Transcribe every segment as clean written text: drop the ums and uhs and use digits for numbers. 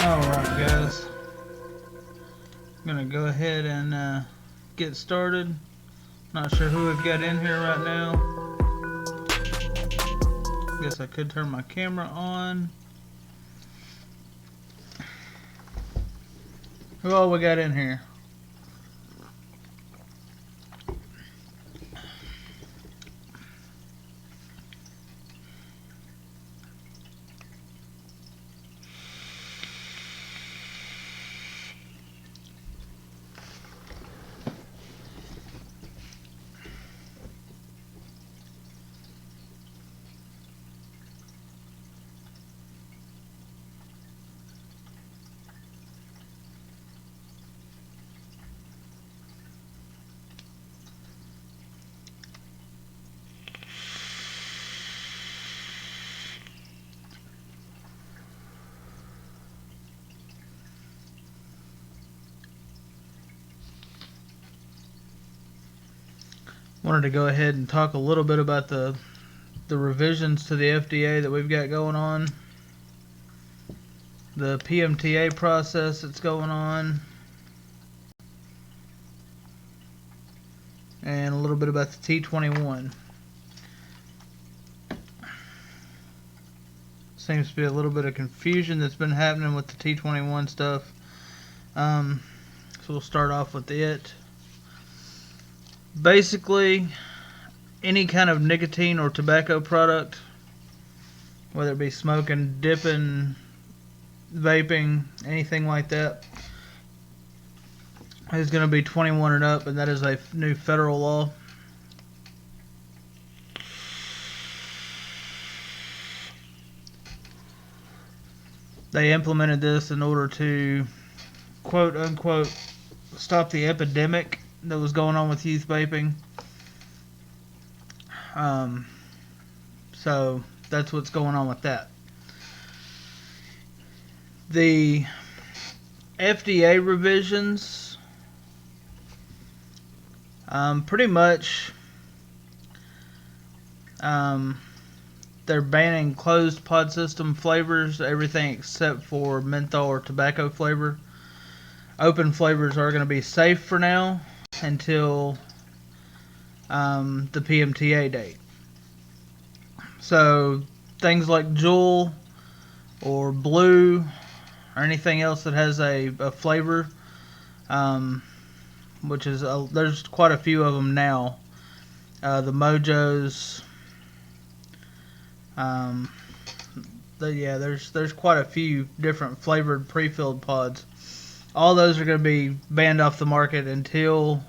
Alright guys, I'm gonna go ahead and get started. Not sure who we've got in here right now. Guess I could turn my camera on. Who all we got in here? Wanted to go ahead and talk a little bit about the revisions to the FDA that we've got going on, the PMTA process that's going on, and a little bit about the t21. Seems to be a little bit of confusion that's been happening with the t21 stuff. So we'll start off with it. Basically, any kind of nicotine or tobacco product, whether it be smoking, dipping, vaping, anything like that, is going to be 21 and up, and that is a new federal law. They implemented this in order to, quote unquote, stop the epidemic that was going on with youth vaping. So that's what's going on with that. The FDA revisions, pretty much, they're banning closed pod system flavors, everything except for menthol or tobacco flavor. Open flavors are going to be safe for now until the PMTA date. So things like Juul or Blue or anything else that has a flavor, which is there's quite a few of them now. The Mojos, there's quite a few different flavored pre-filled pods. All those are going to be banned off the market until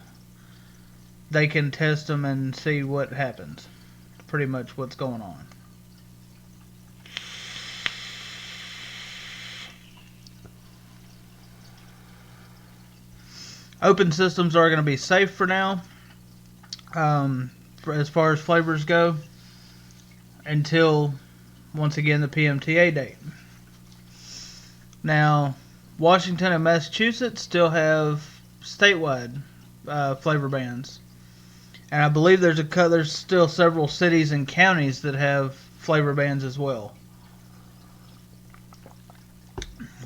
they can test them and see what happens. Pretty much what's going on. Open systems are going to be safe for now, as far as flavors go, until, once again, the PMTA date. Now, Washington and Massachusetts still have statewide flavor bans, and I believe there's still several cities and counties that have flavor bans as well.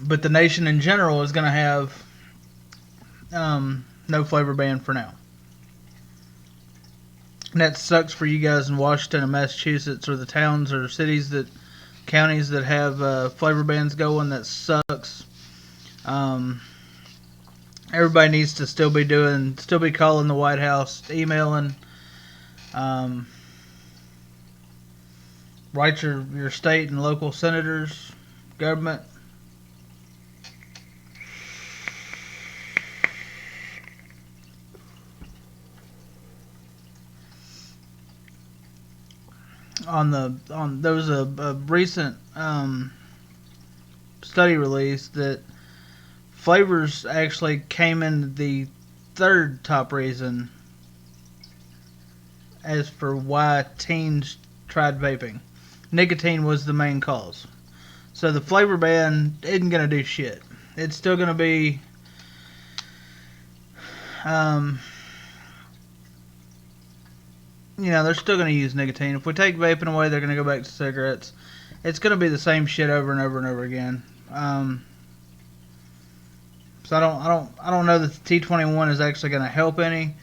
But the nation in general is going to have no flavor ban for now. And that sucks for you guys in Washington and Massachusetts, or the towns or cities counties that have flavor bans going. That sucks. Everybody needs to still be calling the White House, emailing, write your state and local senators, government. There was a recent study released that flavors actually came in the third top reason as for why teens tried vaping. Nicotine was the main cause. So the flavor ban isn't going to do shit. It's still going to be they're still going to use nicotine. If we take vaping away, they're going to go back to cigarettes. It's going to be the same shit over and over and over again. So I don't know that the t21 is actually going to help any.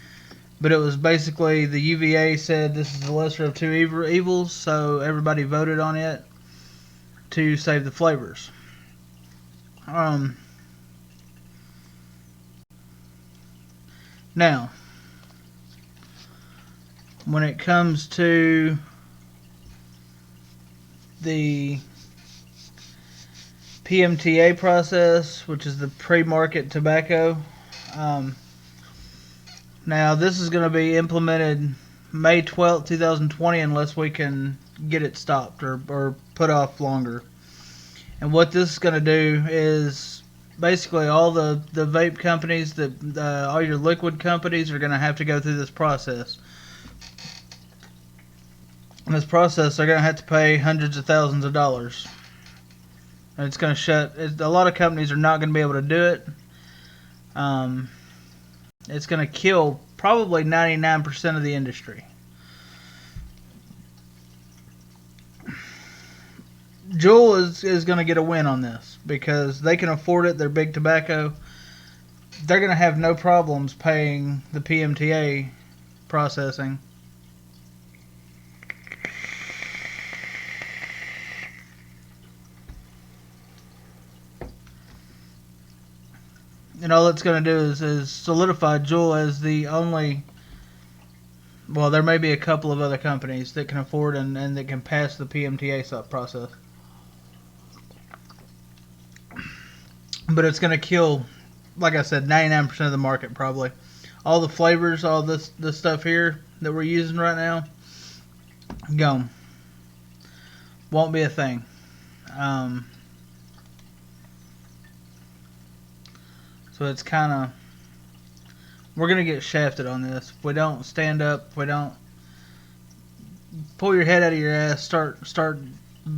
But it was basically the UVA said this is the lesser of two evils, so everybody voted on it to save the flavors. Now, when it comes to the PMTA process, which is the pre-market tobacco, now this is going to be implemented May 12th, 2020, unless we can get it stopped or put off longer. And what this is going to do is basically all the vape companies, all your liquid companies are going to have to go through this process. In this process, they're going to have to pay hundreds of thousands of dollars. And it's going to shut. A lot of companies are not going to be able to do it. It's going to kill probably 99% of the industry. Juul is going to get a win on this because they can afford it. They're big tobacco. They're going to have no problems paying the PMTA processing. And all it's going to do is solidify Juul as the only. Well, there may be a couple of other companies that can afford and that can pass the PMTA process. But it's going to kill, like I said, 99% of the market probably. All the flavors, all this stuff here that we're using right now, gone. Won't be a thing. So it's kind of, we're going to get shafted on this. If we don't stand up, if we don't pull your head out of your ass, start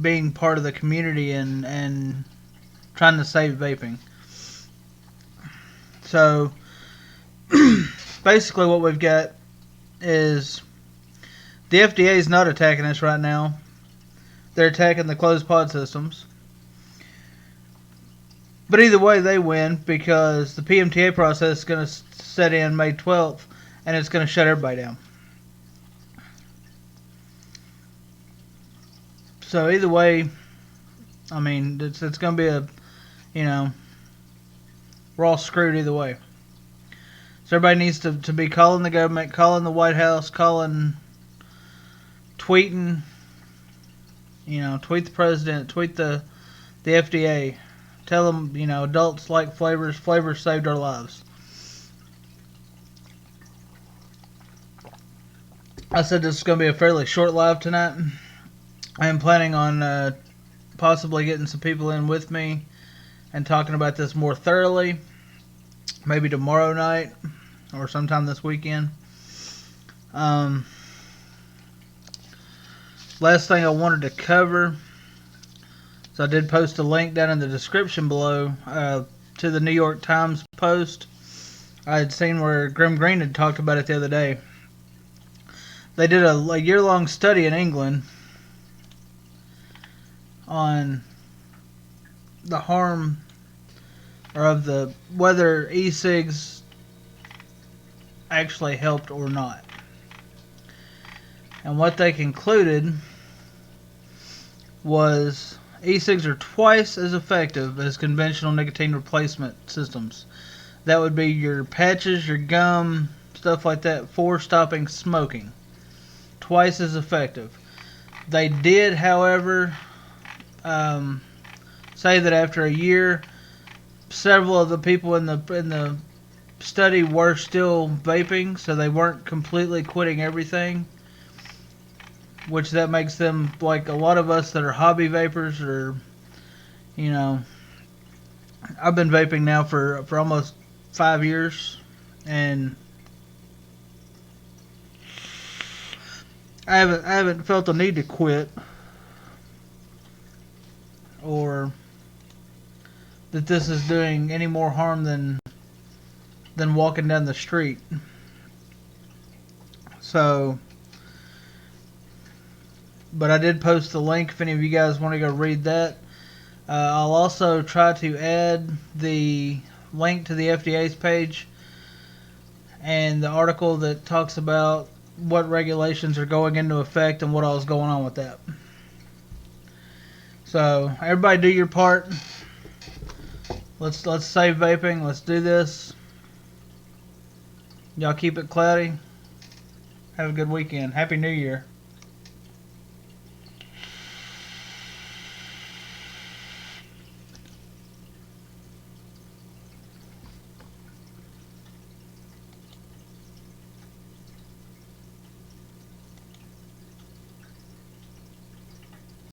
being part of the community and trying to save vaping. So basically what we've got is the FDA is not attacking us right now. They're attacking the closed pod systems. But either way, they win because the PMTA process is going to set in May 12th, and it's going to shut everybody down. So either way, I mean, it's going to be we're all screwed either way. So everybody needs to be calling the government, calling the White House, tweeting, tweet the president, tweet the FDA. Tell them, adults like flavors. Flavors saved our lives. I said this is going to be a fairly short live tonight. I am planning on possibly getting some people in with me and talking about this more thoroughly. Maybe tomorrow night or sometime this weekend. Last thing I wanted to cover. So I did post a link down in the description below to the New York Times post. I had seen where Grim Green had talked about it the other day. They did a year-long study in England on the harm or of whether e-cigs actually helped or not. And what they concluded was e-cigs are twice as effective as conventional nicotine replacement systems. That would be your patches, your gum, stuff like that for stopping smoking. Twice as effective. They did, however, say that after a year, several of the people in the study were still vaping, so they weren't completely quitting everything. Which that makes them like a lot of us that are hobby vapors, or I've been vaping now for almost 5 years, and I haven't felt the need to quit or that this is doing any more harm than walking down the street. So, but I did post the link if any of you guys want to go read that. I'll also try to add the link to the FDA's page and the article that talks about what regulations are going into effect and what all is going on with that. So everybody do your part. Let's save vaping. Let's do this. Y'all keep it cloudy. Have a good weekend. Happy New Year.